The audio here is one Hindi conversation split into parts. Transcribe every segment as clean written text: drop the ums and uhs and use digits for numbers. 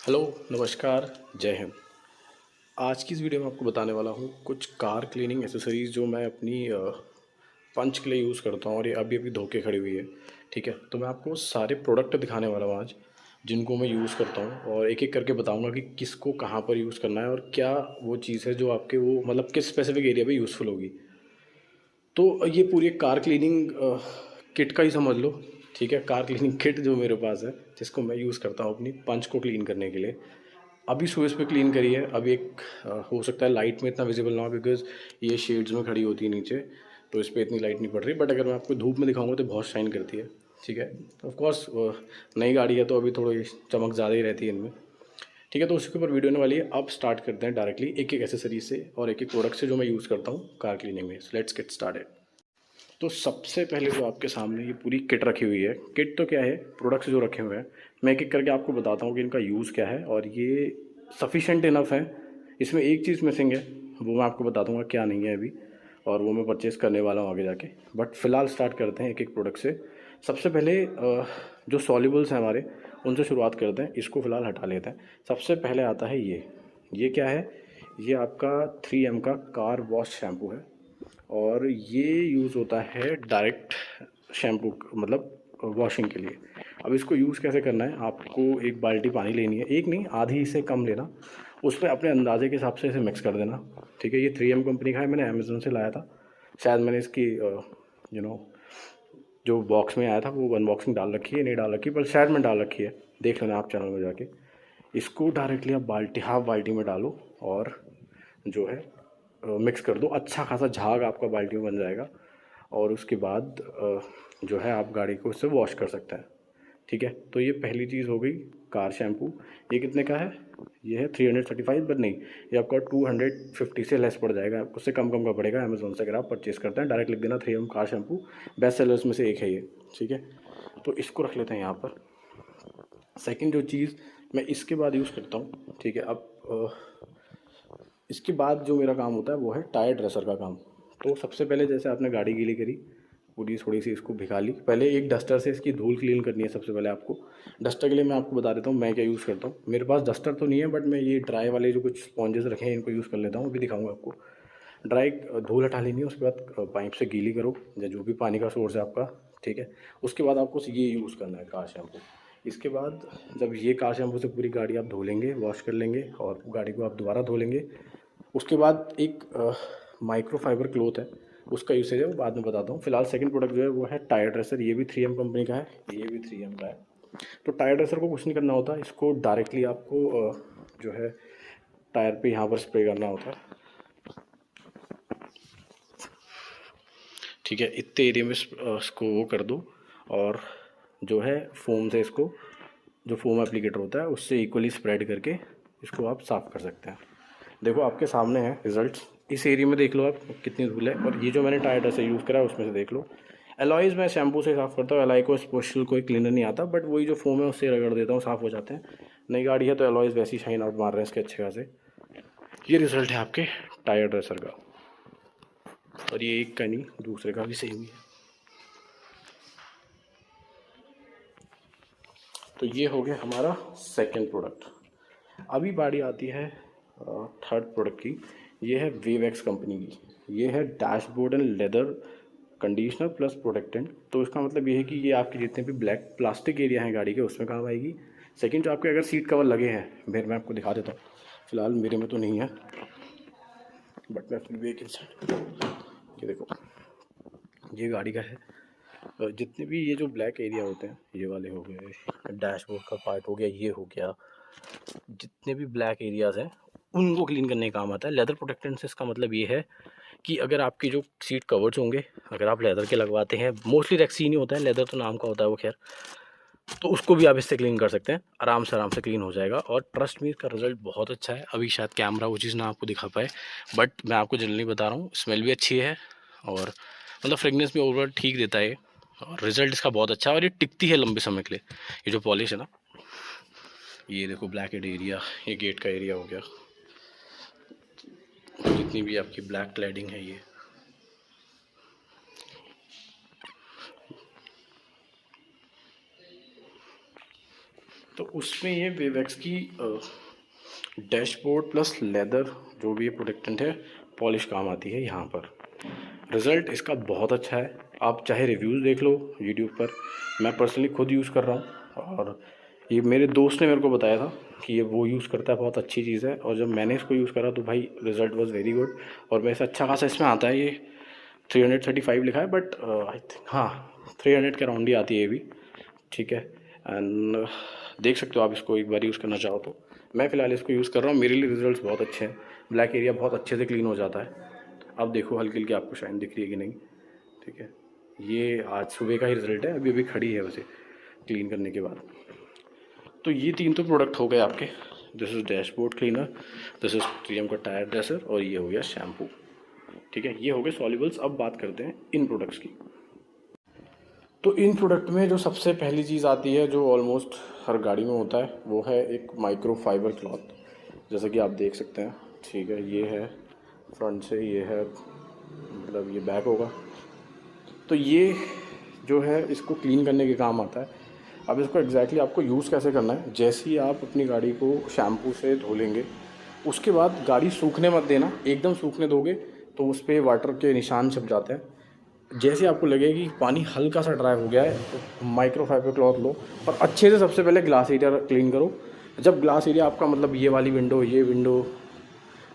हेलो, नमस्कार, जय हिंद। आज की इस वीडियो में आपको बताने वाला हूँ कुछ कार क्लीनिंग एसेसरीज़ जो मैं अपनी पंच के लिए यूज़ करता हूँ और ये अभी अभी धो के खड़ी हुई है। ठीक है, तो मैं आपको सारे प्रोडक्ट दिखाने वाला हूँ आज, जिनको मैं यूज़ करता हूँ और एक एक करके बताऊँगा कि किसको कहाँ पर यूज़ करना है और क्या वो चीज़ है जो आपके वो मतलब किस स्पेसिफिक एरिया पे यूज़फुल होगी। तो ये पूरी एक कार क्लीनिंग किट का ही समझ लो। ठीक है, कार क्लीनिंग किट जो मेरे पास है, जिसको मैं यूज़ करता हूँ अपनी पंच को क्लीन करने के लिए। अभी सुबह पे क्लीन करी है। अभी एक हो सकता है लाइट में इतना विजिबल ना हो, बिकॉज ये शेड्स में खड़ी होती है नीचे, तो इस पर इतनी लाइट नहीं पड़ रही। बट अगर मैं आपको धूप में दिखाऊंगा तो बहुत शाइन करती है। ठीक है, तो ऑफकोर्स नई गाड़ी है तो अभी थोड़ी चमक ज़्यादा ही रहती है इनमें। ठीक है, तो उसके ऊपर वीडियो होने वाली है। अब स्टार्ट करते हैं डायरेक्टली एक एक एसेसरीज से और एक एक प्रोडक्ट से जो मैं यूज़ करता हूँ कार क्लीनिंग में। So let's get started. तो सबसे पहले जो आपके सामने ये पूरी किट रखी हुई है। किट तो क्या है, प्रोडक्ट्स जो रखे हुए हैं, मैं एक एक करके आपको बताता हूँ कि इनका यूज़ क्या है और ये सफिशेंट इनफ है। इसमें एक चीज़ मिसिंग है, वो मैं आपको बता दूंगा क्या नहीं है अभी, और वो मैं परचेज़ करने वाला हूँ आगे जाके। बट फ़िलहाल स्टार्ट करते हैं एक एक प्रोडक्ट से। सबसे पहले जो सॉल्युबल्स हैं हमारे, उनसे शुरुआत करते हैं। इसको फ़िलहाल हटा लेते हैं। सबसे पहले आता है ये क्या है, ये आपका 3M का कार वॉश शैम्पू है और ये यूज़ होता है डायरेक्ट शैम्पू मतलब वॉशिंग के लिए। अब इसको यूज़ कैसे करना है, आपको एक बाल्टी पानी लेनी है, एक नहीं आधी से कम लेना, उसमें अपने अंदाजे के हिसाब से इसे मिक्स कर देना। ठीक है, ये 3M कंपनी का है, मैंने अमेज़ोन से लाया था। शायद मैंने इसकी यू नो जो बॉक्स में आया था वो अनबॉक्सिंग डाल रखी है, नहीं डाल रखी, पर शायद मैं डाल रखी है, देख लेना आप चैनल में जाके। इसको डायरेक्टली आप बाल्टी हाफ बाल्टी में डालो और जो है मिक्स कर दो। अच्छा खासा झाग आपका बाल्टी में बन जाएगा और उसके बाद जो है आप गाड़ी को उससे वॉश कर सकते हैं। ठीक है, तो ये पहली चीज़ हो गई कार शैम्पू। ये कितने का है, ये है 335, बट नहीं, ये आपका 250 से लेस पड़ जाएगा, उससे कम का पड़ेगा अमेज़ोन से अगर आप परचेज़ करते हैं। डायरेक्ट लिख देना 3M car shampoo, best sellers में से एक है ये। ठीक है, तो इसको रख लेते हैं यहाँ पर। सेकंड जो चीज़ मैं इसके बाद यूज़ करता हूँ, ठीक है, अब इसके बाद जो मेरा काम होता है वो है टायर ड्रेसर का काम। तो सबसे पहले जैसे आपने गाड़ी गीली करी, पूरी थोड़ी सी इसको भिगा ली, पहले एक डस्टर से इसकी धूल क्लीन करनी है। सबसे पहले आपको डस्टर के लिए मैं आपको बता देता हूँ मैं क्या यूज़ करता हूँ। मेरे पास डस्टर तो नहीं है, बट मैं ये ड्राई वाले जो कुछ स्पॉन्जेस रखे हैं इनको यूज़ कर लेता हूँ, अभी दिखाऊंगा आपको। ड्राई धूल हटा लेनी है, उसके बाद पाइप से गीली करो या जो भी पानी का सोर्स है आपका। ठीक है, उसके बाद आपको ये यूज़ करना है कार शैम्पू। इसके बाद जब ये कार शैम्पू से पूरी गाड़ी आप धो लेंगे, वॉश कर लेंगे और गाड़ी को आप दोबारा धो लेंगे, उसके बाद एक माइक्रो फाइबर क्लोथ है, उसका यूसेज है वो बाद में बताता हूँ। फिलहाल सेकंड प्रोडक्ट जो है वो है टायर ड्रेसर। ये भी 3M कंपनी का है, ये भी 3M का है। तो टायर ड्रेसर को कुछ नहीं करना होता, इसको डायरेक्टली आपको जो है टायर पे यहाँ पर स्प्रे करना होता है। ठीक है, इतने एरिया में इसको वो कर दो और जो है फोम से इसको, जो फोम एप्लीकेटर होता है उससे इक्वली स्प्रेड करके इसको आप साफ़ कर सकते हैं। देखो आपके सामने है रिजल्ट्स। इस एरिया में देख लो आप कितनी धूल है, और ये जो मैंने टायर ड्रेसर यूज़ करा है उसमें से देख लो। एलॉयज़ मैं शैम्पू से साफ़ करता हूँ, एलॉय को स्पेशल कोई क्लीनर नहीं आता, बट वही जो फोम है उससे रगड़ देता हूँ, साफ़ हो जाते हैं। नई गाड़ी है तो एलॉयज़ वैसी शाइन आउट मार रहे हैं इसके अच्छे खासे। ये रिजल्ट है आपके टायर ड्रेसर का, और ये एक का नहीं दूसरे का भी सेम ही है। तो ये हो गया हमारा सेकेंड प्रोडक्ट। अभी बारी आती है थर्ड प्रोडक्ट की। ये है वेवएक्स कंपनी की। ये है dashboard and leather conditioner plus protectant. तो इसका मतलब ये है कि ये आपके जितने भी ब्लैक प्लास्टिक एरिया हैं गाड़ी के उसमें काम आएगी। सेकंड, जो आपके अगर सीट कवर लगे हैं, फिर मैं आपको दिखा देता हूँ। फिलहाल मेरे में तो नहीं है, बट मैं फिर भी एक इंसान, ये देखो, ये गाड़ी का है। जितने भी ये जो ब्लैक एरिया होते हैं, ये वाले हो गए, डैशबोर्ड का पार्ट हो गया, ये हो गया, जितने भी ब्लैक एरियाज़ हैं उनको क्लीन करने का काम आता है। लेदर प्रोटेक्टेंट से इसका मतलब ये है कि अगर आपकी जो सीट कवर्स होंगे, अगर आप लेदर के लगवाते हैं, मोस्टली रेक्सीन ही होता है, लेदर तो नाम का होता है वो, खैर, तो उसको भी आप इससे क्लीन कर सकते हैं। आराम से क्लीन हो जाएगा और ट्रस्ट मी, इसका रिजल्ट बहुत अच्छा है। अभी शायद कैमरा वो चीज़ ना आपको दिखा पाए, बट मैं आपको जनरली बता रहा हूँ, स्मेल भी अच्छी है और मतलब फ्रेगनेंस भी ओवरऑल ठीक देता है, और रिजल्ट इसका बहुत अच्छा है और ये टिकती है लंबे समय के लिए। ये जो पॉलिश है ना, ये देखो ब्लैक एरिया, ये गेट का एरिया हो गया, जितनी भी आपकी ब्लैक क्लैडिंग है, ये तो उसमें ये वेवैक्स की डैशबोर्ड प्लस लेदर जो भी प्रोटेक्टेंट है पॉलिश काम आती है यहाँ पर। रिज़ल्ट इसका बहुत अच्छा है, आप चाहे रिव्यूज़ देख लो यूट्यूब पर। मैं पर्सनली खुद यूज़ कर रहा हूँ और ये मेरे दोस्त ने मेरे को बताया था कि ये वो यूज़ करता है, बहुत अच्छी चीज़ है। और जब मैंने इसको यूज़ करा तो भाई रिज़ल्ट वाज वेरी गुड। और वैसे अच्छा खासा इसमें आता है, ये 335 लिखा है बट आई थिंक हाँ 300 के अराउंड ही आती है ये भी, ठीक है। एंड देख सकते हो आप इसको एक बार यूज़ करना चाहो तो। मैं फ़िलहाल इसको यूज़ कर रहा हूँ, मेरे लिए रिजल्ट्स बहुत अच्छे हैं। ब्लैक एरिया बहुत अच्छे से क्लीन हो जाता है। अब देखो हल्की हल्की आपको शाइन दिख रही है कि नहीं, ठीक है। ये आज सुबह का ही रिज़ल्ट है, अभी अभी खड़ी है वैसे क्लीन करने के बाद। तो ये 3 तो प्रोडक्ट हो गए आपके। This is dashboard cleaner, this is 3M का टायर ड्रेसर और ये हो गया शैम्पू, ठीक है। ये हो गए सॉल्युबल्स। अब बात करते हैं इन प्रोडक्ट्स की। तो इन प्रोडक्ट में जो सबसे पहली चीज़ आती है जो ऑलमोस्ट हर गाड़ी में होता है वो है एक माइक्रो फाइबर क्लॉथ, जैसा कि आप देख सकते हैं, ठीक है। ये है फ्रंट से, ये है मतलब ये बैक होगा। तो ये जो है इसको क्लीन करने के काम आता है। अब इसको एग्जैक्टली आपको यूज़ कैसे करना है, जैसे ही आप अपनी गाड़ी को शैम्पू से धो लेंगे उसके बाद गाड़ी सूखने मत देना, एकदम सूखने दोगे तो उस पर वाटर के निशान छप जाते हैं। जैसे आपको लगे कि पानी हल्का सा ड्राई हो गया है तो माइक्रो फाइबर क्लॉथ लो और अच्छे से सबसे पहले ग्लास एरिया क्लीन करो। जब ग्लास एरिया आपका मतलब ये वाली विंडो, ये विंडो,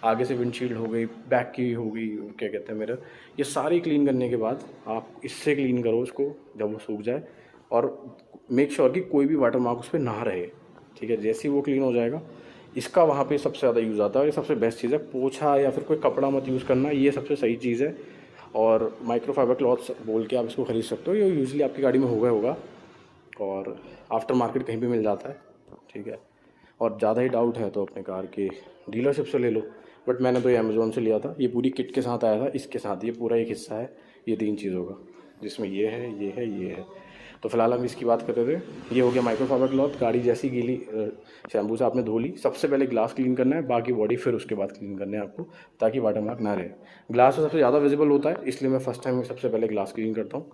आगे से विंडशील्ड हो गई, बैक की हो गई, क्या कहते हैं मिरर, ये सारी क्लीन करने के बाद आप इससे क्लीन करो उसको जब वो सूख जाए। और मेक श्योर कि कोई भी वाटर मार्क उस पर ना रहे, ठीक है। जैसे ही वो क्लीन हो जाएगा, इसका वहाँ पे सबसे ज़्यादा यूज़ आता है और ये सबसे बेस्ट चीज़ है। पोछा या फिर कोई कपड़ा मत यूज़ करना, ये सबसे सही चीज़ है। और माइक्रोफाइबर क्लॉथ्स बोल के आप इसको ख़रीद सकते हो, ये यूजली आपकी गाड़ी में होगा और आफ्टर मार्केट कहीं भी मिल जाता है, ठीक है। और ज़्यादा ही डाउट है तो अपने कार के डीलरशिप से ले लो, बट मैंने तो ये अमेज़ोन से लिया था। ये पूरी किट के साथ आया था, इसके साथ ये पूरा एक हिस्सा है ये 3 चीज़ों का, जिसमें ये है, ये है, ये है। तो फिलहाल हम इसकी बात कर रहे थे। ये हो गया माइक्रोफाइबर क्लॉथ। गाड़ी जैसी गीली शैम्पू से आपने धो ली, सबसे पहले ग्लास क्लीन करना है, बाकी बॉडी फिर उसके बाद क्लीन करना है आपको, ताकि वाटर मार्क ना रहे। ग्लास में सबसे ज़्यादा विजिबल होता है, इसलिए मैं फर्स्ट टाइम में सबसे पहले ग्लास क्लीन करता हूँ,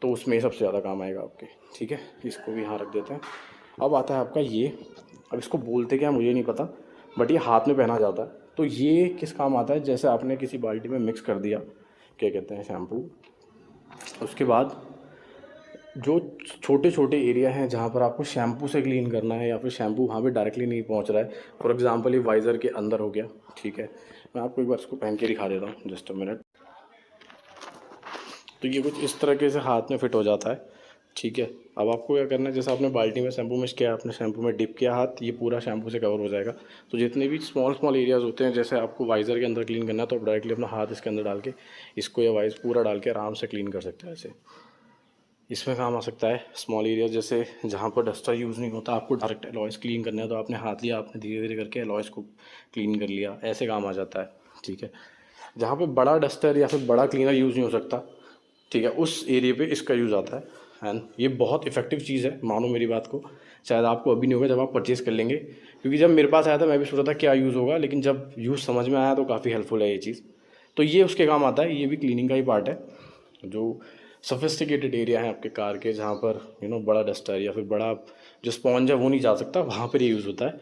तो उसमें सबसे ज़्यादा काम आएगा आपके, ठीक है। इसको भी यहाँ रख देते हैं। अब आता है आपका ये, अब इसको बोलते क्या मुझे नहीं पता, बट ये हाथ में पहना जाता है। तो ये किस काम आता है, जैसे आपने किसी बाल्टी में मिक्स कर दिया, क्या कहते हैं, शैम्पू, उसके बाद जो छोटे छोटे एरिया हैं जहाँ पर आपको शैम्पू से क्लीन करना है या फिर शैम्पू वहाँ पे डायरेक्टली नहीं पहुँच रहा है, फॉर एग्जांपल ये वाइज़र के अंदर हो गया, ठीक है। मैं आपको एक बार इसको पहन के दिखा देता हूँ, जस्ट अ मिनट। तो ये कुछ इस तरीके से हाथ में फिट हो जाता है, ठीक है। अब आपको क्या करना है, जैसे आपने बाल्टी में शैम्पू मिक्स किया, आपने शैम्पू में डिप किया हाथ, ये पूरा शैम्पू से कवर हो जाएगा। तो जितने भी स्मॉल स्मॉल एरियाज़ होते हैं, जैसे आपको वाइज़र के अंदर क्लीन करना है तो आप डायरेक्टली अपना हाथ इसके अंदर डाल के इसको या वाइज पूरा डाल के आराम से क्लीन कर सकते हैं। ऐसे इसमें काम आ सकता है स्मॉल एरिया, जैसे जहाँ पर डस्टर यूज़ नहीं होता, आपको डायरेक्ट एलॉयस क्लीन करना है तो आपने हाथ लिया, आपने धीरे धीरे करके एलॉयस को क्लीन कर लिया, ऐसे काम आ जाता है, ठीक है। जहाँ पे बड़ा डस्टर या फिर बड़ा क्लीनर यूज़ नहीं हो सकता, ठीक है, उस एरिया पे इसका यूज़ आता है। एंड ये बहुत इफेक्टिव चीज़ है, मानो मेरी बात को। शायद आपको अभी नहीं होगा जब आप परचेज़ कर लेंगे, क्योंकि जब मेरे पास आया था मैं भी सोच रहा था क्या यूज़ होगा, लेकिन जब यूज़ समझ में आया तो काफ़ी हेल्पफुल है ये चीज़। तो ये उसके काम आता है, ये भी क्लीनिंग का ही पार्ट है। जो सोफिस्टिकेटेड एरिया है आपके कार के, जहाँ पर बड़ा डस्टर या फिर बड़ा जो स्पॉन्ज है वो नहीं जा सकता, वहाँ पर ये यूज़ होता है।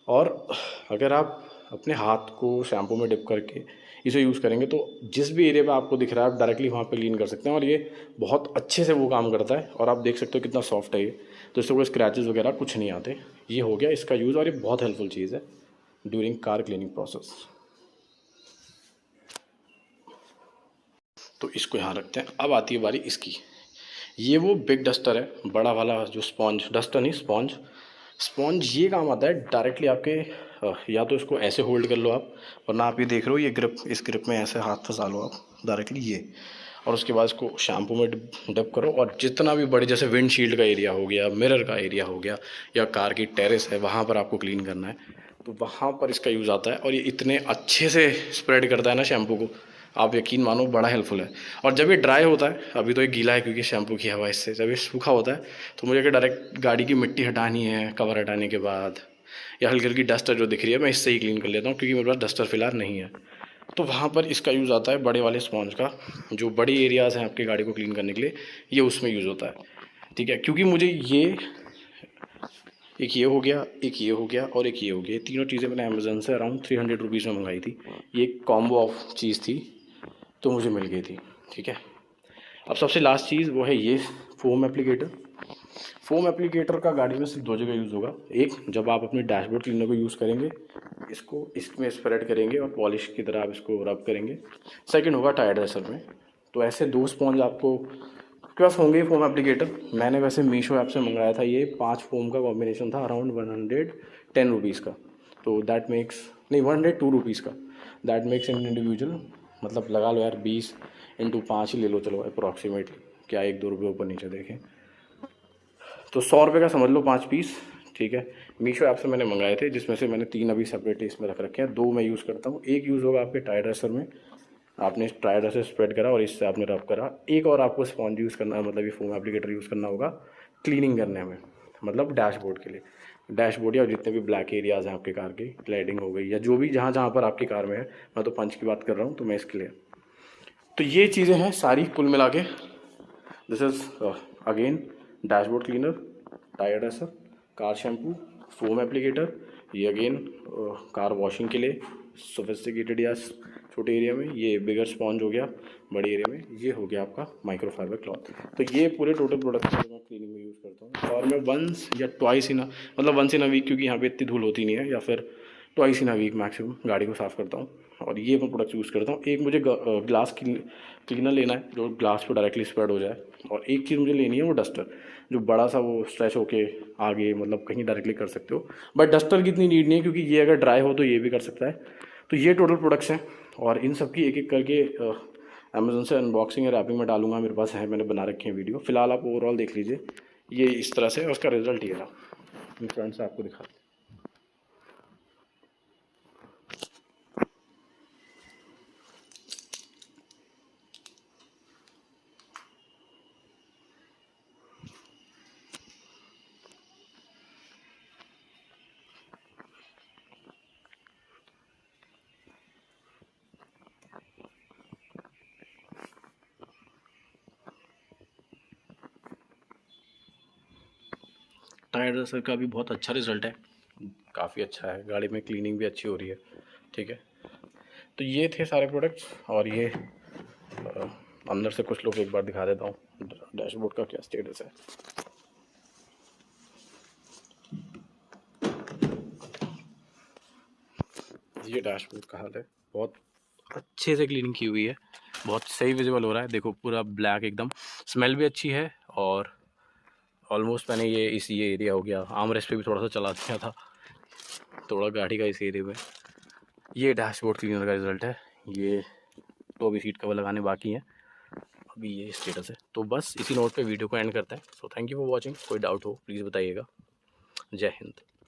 और अगर आप अपने हाथ को शैम्पू में डिप करके इसे यूज़ करेंगे तो जिस भी एरिया पे आपको दिख रहा है आप डायरेक्टली वहाँ पे क्लीन कर सकते हैं, और ये बहुत अच्छे से वो काम करता है। और आप देख सकते हो कितना सॉफ्ट है ये, तो इससे कोई स्क्रैचेस वगैरह कुछ नहीं आते। ये हो गया इसका यूज़, और ये बहुत हेल्पफुल चीज़ है ड्यूरिंग कार क्लीनिंग प्रोसेस। तो इसको यहाँ रखते हैं। अब आती है बारी इसकी। ये वो बिग डस्टर है, बड़ा वाला, जो स्पॉन्ज, डस्टर नहीं स्पॉन्ज। स्पॉन्ज ये काम आता है डायरेक्टली आपके या तो इसको ऐसे होल्ड कर लो आप, वरना आप ये देख रहे हो ये ग्रिप, इस ग्रिप में ऐसे हाथ फंसा लो आप डायरेक्टली ये, और उसके बाद इसको शैम्पू में डब करो। और जितना भी बड़े, जैसे विंडशील्ड का एरिया हो गया, मिरर का एरिया हो गया, या कार की टेरेस है, वहाँ पर आपको क्लीन करना है तो वहाँ पर इसका यूज़ आता है। और ये इतने अच्छे से स्प्रेड करता है ना शैम्पू को, आप यकीन मानो बड़ा हेल्पफुल है। और जब ये ड्राई होता है, अभी तो ये गीला है क्योंकि शैम्पू की हवा इससे, जब ये सूखा होता है तो मुझे अगर डायरेक्ट गाड़ी की मिट्टी हटानी है कवर हटाने के बाद, या हल्की हल्की डस्टर जो दिख रही है, मैं इससे ही क्लीन कर लेता हूँ क्योंकि मेरे पास डस्टर फिलहाल नहीं है। तो वहाँ पर इसका यूज़ आता है बड़े वाले स्पॉन्ज का, जो बड़ी एरियाज़ हैं आपकी गाड़ी को क्लीन करने के लिए, ये उसमें यूज़ होता है, ठीक है। क्योंकि मुझे ये एक ये हो गया, एक ये हो गया और एक ये हो गया। ये तीनों चीज़ें मैंने अमेज़न से अराउंड 300 रुपीज़ में मंगाई थी। ये एक कॉम्बो ऑफ चीज़ थी तो मुझे मिल गई थी, ठीक है। अब सबसे लास्ट चीज़ वो है ये फ़ोम एप्लीकेटर। फ़ोम एप्लीकेटर का गाड़ी में सिर्फ 2 जगह यूज़ होगा। एक, जब आप अपनी डैशबोर्ड क्लीनर को यूज़ करेंगे, इसको इसमें स्प्रेड करेंगे और पॉलिश की तरह आप इसको रब करेंगे। सेकंड होगा टायर ड्रेसर में। तो ऐसे 2 स्पॉन्ज आपको आपके पास होंगे ही फ़ोम एप्लीकेटर। मैंने वैसे मीशो ऐप से मंगाया था, ये 5 फ़ोम का कॉम्बिनेशन था अराउंड 110 रुपीज़ का। तो दैट मेक्स नहीं 102 रुपीज़ का। दैट मेक्स इन इंडिविजुअल, मतलब लगा लो यार 20 इंटू 5 ही ले लो चलो अप्रॉक्सीमेटली, क्या 1-2 रुपये ऊपर नीचे देखें तो 100 रुपये का समझ लो 5 पीस, ठीक है। मीशो ऐप से मैंने मंगाए थे, जिसमें से मैंने 3 अभी सेपरेटली इसमें रख रखे हैं। 2 मैं यूज़ करता हूँ। एक यूज़ होगा आपके टायर ड्रेसर में, आपने टायर ड्रेसर स्प्रेड करा और इससे आपने रब करा। एक और आपको स्पॉन्ज यूज़ करना है, मतलब ये फोम एप्लीकेटर यूज़ करना होगा क्लीनिंग करने में, मतलब डैशबोर्ड के लिए। डैशबोर्ड या जितने भी ब्लैक एरियाज़ हैं आपके कार की, क्लैडिंग हो गई या जो भी जहाँ जहाँ पर आपकी कार में है, मैं तो पंच की बात कर रहा हूँ तो मैं इसके लिए। तो ये चीज़ें हैं सारी कुल मिला के। This is again dashboard cleaner, tyre dresser, car shampoo, foam applicator, ये अगेन कार वॉशिंग के लिए सोफिस्टिकेटेड या छोटे एरिया में, ये बिगर स्पॉन्ज हो गया बड़े एरिया में, ये हो गया आपका माइक्रोफाइबर क्लॉथ। तो ये पूरे टोटल प्रोडक्ट्स मैं क्लीनिंग में यूज़ करता हूँ और मैं वंस या ट्वाइस इन मतलब वंस इन अ वीक, क्योंकि यहाँ पे इतनी धूल होती नहीं है, या फिर twice in a week maximum गाड़ी को साफ़ करता हूँ। और ये मैं प्रोडक्ट्स यूज़ करता हूँ। एक मुझे ग्लास क्लीनर लेना है जो ग्लास पे डायरेक्टली स्प्रेड हो जाए, और एक चीज़ मुझे लेनी है वो डस्टर, जो बड़ा सा वो स्ट्रेच होके आगे मतलब कहीं डायरेक्टली कर सकते हो। बट डस्टर की इतनी नीड नहीं है, क्योंकि ये अगर ड्राई हो तो ये भी कर सकता है। तो ये टोटल प्रोडक्ट्स हैं और इन सब की एक एक करके अमेज़न से अनबॉक्सिंग या रैपिंग में डालूंगा। मेरे पास है, मैंने बना रखी है वीडियो। फिलहाल आप ओवरऑल देख लीजिए, ये इस तरह से, उसका रिजल्ट ये रहा। मैं फ्रंट से आपको दिखा। टायर ड्रेसर का भी बहुत अच्छा रिजल्ट है, काफ़ी अच्छा है, गाड़ी में क्लीनिंग भी अच्छी हो रही है, ठीक है। तो ये थे सारे प्रोडक्ट्स, और ये अंदर से कुछ लोग एक बार दिखा देता हूँ डैशबोर्ड का क्या स्टेटस है। ये डैशबोर्ड का हाल है, बहुत अच्छे से क्लीनिंग की हुई है, बहुत सही विजिबल हो रहा है। देखो पूरा ब्लैक एकदम, स्मेल भी अच्छी है। और ऑलमोस्ट मैंने ये एरिया हो गया, आर्म रेस्ट पे भी थोड़ा सा चला दिया था, थोड़ा गाड़ी का इस एरिया में। ये डैशबोर्ड क्लीनर का रिजल्ट है। ये तो अभी सीट कवर लगाने बाकी है, अभी ये स्टेटस है। तो बस इसी नोट पे वीडियो को एंड करते हैं। So thank you for watching. कोई डाउट हो प्लीज़ बताइएगा। जय हिंद।